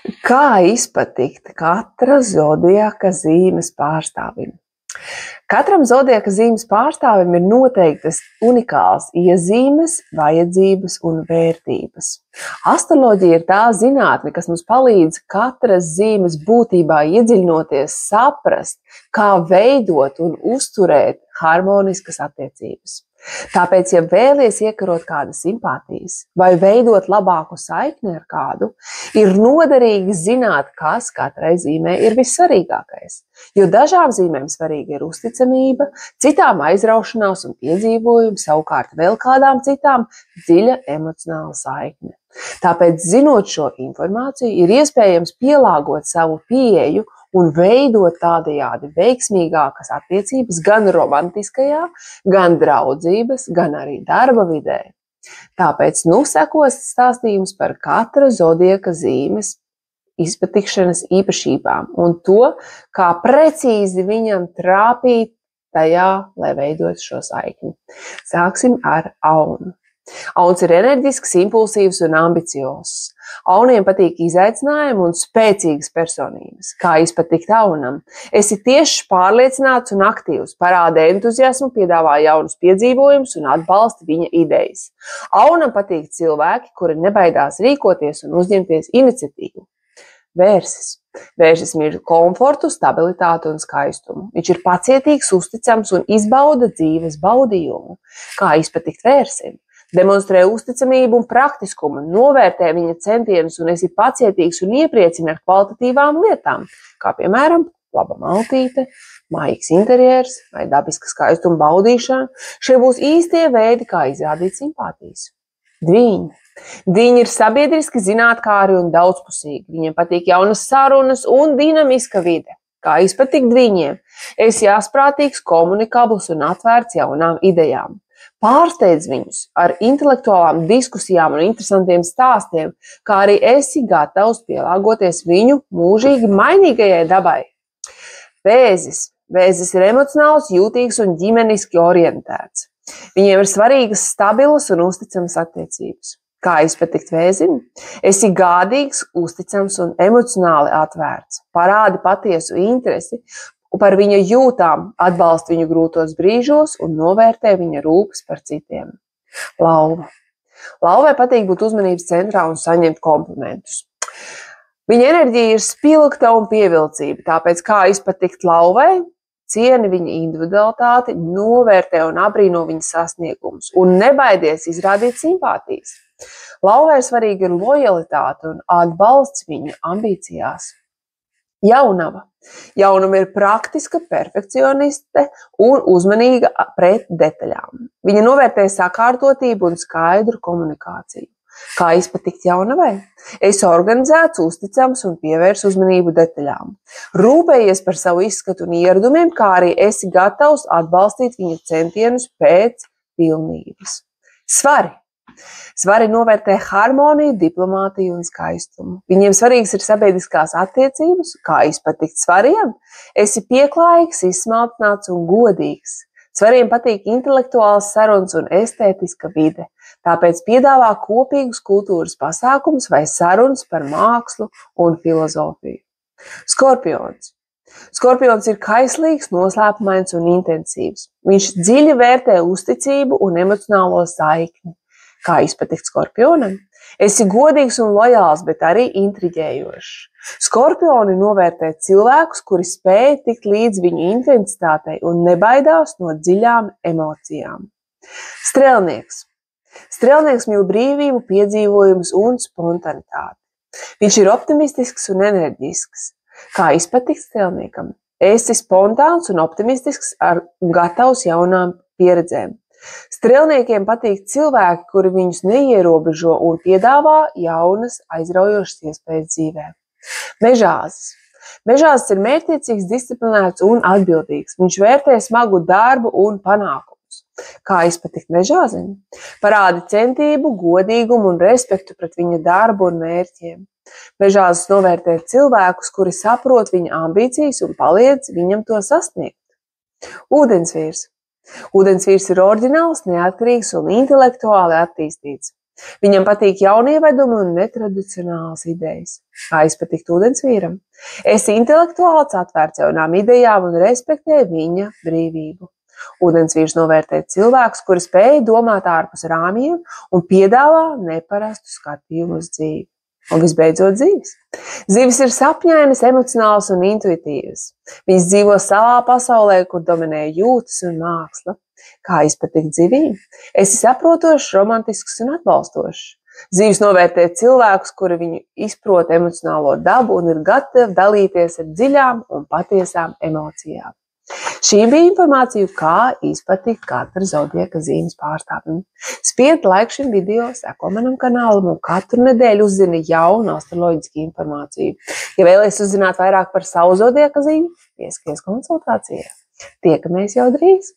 Kā izpatikt katra zodiaka zīmes pārstāvim? Katram zodiaka zīmes pārstāvim ir noteiktas unikālas iezīmes, vajadzības un vērtības. Astroloģija ir tā zinātne, kas mums palīdz katras zīmes būtībā iedziļinoties, saprast, kā veidot un uzturēt harmoniskas attiecības. Tāpēc, ja vēlies iekarot kādas simpātijas vai veidot labāku saikni ar kādu, ir noderīgi zināt, kas katrai zīmē ir vissvarīgākais. Jo dažām zīmēm svarīga ir uzticamība, citām aizraušanās un piedzīvojumi, savukārt vēl kādām citām dziļa emocionāla saikne. Tāpēc, zinot šo informāciju, ir iespējams pielāgot savu pieeju un veidot tādajādi veiksmīgākas attiecības gan romantiskajā, gan draudzības, gan arī darba vidē. Tāpēc sekos stāstījums par katra zodiaka zīmes izpatikšanas īpašībām un to, kā precīzi viņam trāpīt tajā, lai veidot šo saikni. Sāksim ar Aunu. Auns ir enerģisks, impulsīvs un ambiciozs. Auniem patīk izaicinājumi un spēcīgas personības. Kā izpatikt Aunam? Esi tieši pārliecināts un aktīvs, parāda entuziasmu, piedāvā jaunus piedzīvojumus un atbalsta viņa idejas. Aunam patīk cilvēki, kuri nebaidās rīkoties un uzņemties iniciatīvu. Vērsis. Vērsis mīl komfortu, stabilitāti un skaistumu. Viņš ir pacietīgs, uzticams un izbauda dzīves baudījumu. Kā izpatikt Vērsim? Demonstrē uzticamību un praktiskumu, novērtē viņa centienus un esi pacietīgs un iepriecina ar kvalitatīvām lietām, kā piemēram laba maltīte, mājīgs interjers vai dabiska skaistuma baudīšana. Šie būs īstie veidi, kā izrādīt simpātijas. Dviņi. Dviņi ir sabiedriski, zinātkāri un daudzpusīgi. Viņiem patīk jaunas sarunas un dinamiska vide. Kā izpatikt Dviņiem? Esi asprātīgs, komunikabls un atvērts jaunām idejām. Pārsteidz viņus ar intelektuālām diskusijām un interesantiem stāstiem, kā arī esi gatavs pielāgoties viņu mūžīgi mainīgajai dabai. Vēzis. Vēzis ir emocionāls, jūtīgs un ģimeniski orientēts. Viņiem ir svarīgas, stabilas un uzticamas attiecības. Kā izpatikt Vēzim? Esi gādīgs, uzticams un emocionāli atvērts. Parādi patiesu interesi par viņa jūtām, atbalsta viņu grūtos brīžos un novērtē viņa rūpes par citiem. Lauva. Lauvai patīk būt uzmanības centrā un saņemt komplimentus. Viņa enerģija ir spilgta un pievilcība, tāpēc kā izpatikt Lauvai? Cieni viņa individualitāti, novērtē un abrīno viņa sasniegumus un nebaidies izrādīt simpātijas. Lauvai svarīga ir lojalitāte un atbalsts viņa ambīcijās. Jaunava. Jaunava ir praktiska, perfekcioniste un uzmanīga pret detaļām. Viņa novērtē sakārtotību un skaidru komunikāciju. Kā izpatikt Jaunavai? Esi organizēts, uzticams un pievērs uzmanību detaļām. Rūpējies par savu izskatu un ieradumiem, kā arī esi gatavs atbalstīt viņa centienus pēc pilnības. Svari. Svari novērtē harmoniju, diplomātiju un skaistumu. Viņiem svarīgas ir sabiedriskās attiecības, kā izpatikt svariem. Esi pieklājīgs, izsmalcināts un godīgs. Svariem patīk intelektuāls sarunas un estētiska vide, tāpēc piedāvā kopīgus kultūras pasākumus vai sarunas par mākslu un filozofiju. Skorpions. Skorpions ir kaislīgs, noslēpumains un intensīvs. Viņš dziļi vērtē uzticību un emocionālo saikni. Kā izpatikt Skorpionam? Esi godīgs un lojāls, bet arī intriģējošs. Skorpioni novērtē cilvēkus, kuri spēj tikt līdz viņu intensitātei un nebaidās no dziļām emocijām. Strelnieks. Strelnieks mīl brīvību, piedzīvojumus un spontanitāti. Viņš ir optimistisks un enerģisks. Kā izpatikt Strelniekam? Esi spontāns un optimistisks un gatavs jaunām pieredzēm. Strelniekiem patīk cilvēki, kuri viņus neierobežo un piedāvā jaunas, aizraujošas iespējas dzīvē. Mežāzis. Mežāzis ir mērķtiecīgs, disciplinēts un atbildīgs. Viņš vērtē smagu darbu un panākumus. Kā izpatikt Mežāzim? Parādi centību, godīgumu un respektu pret viņa darbu un mērķiem. Mežāzis novērtē cilvēkus, kuri saprot viņa ambīcijas un palīdz viņam to sasniegt. Ūdensvīrs. Ūdensvīrs ir oriģināls, neatkarīgs un intelektuāli attīstīts. Viņam patīk jaunievedumi un netradicionālas idejas. Kā izpatikt ūdensvīram? Esi intelektuāls, atvērts jaunām idejām un respektē viņa brīvību. Ūdensvīrs novērtē cilvēkus, kuri spēj domāt ārpus rāmjiem un piedāvā neparastu skatījumu uz dzīvi. Un visbeidzot zivis. Zivis ir sapņainas, emocionāls un intuitīvas. Viņas dzīvo savā pasaulē, kur dominē jūtas un māksla. Kā izpatikt zivīm? Esi saprotošs, romantisks un atbalstošs. Zivis novērtē cilvēkus, kuri viņu izprot emocionālo dabu un ir gatavi dalīties ar dziļām un patiesām emocijām. Šī bija informācija, kā izpatikt katra zodiaka zīmes pārstāvim. Spied laiku šim video, seko manam kanālam un katru nedēļu uzzini jaunu astroloģisku informāciju. Ja vēlies uzzināt vairāk par savu zodiaka zīmi, pieskaries konsultācijai. Tiekamies jau drīz!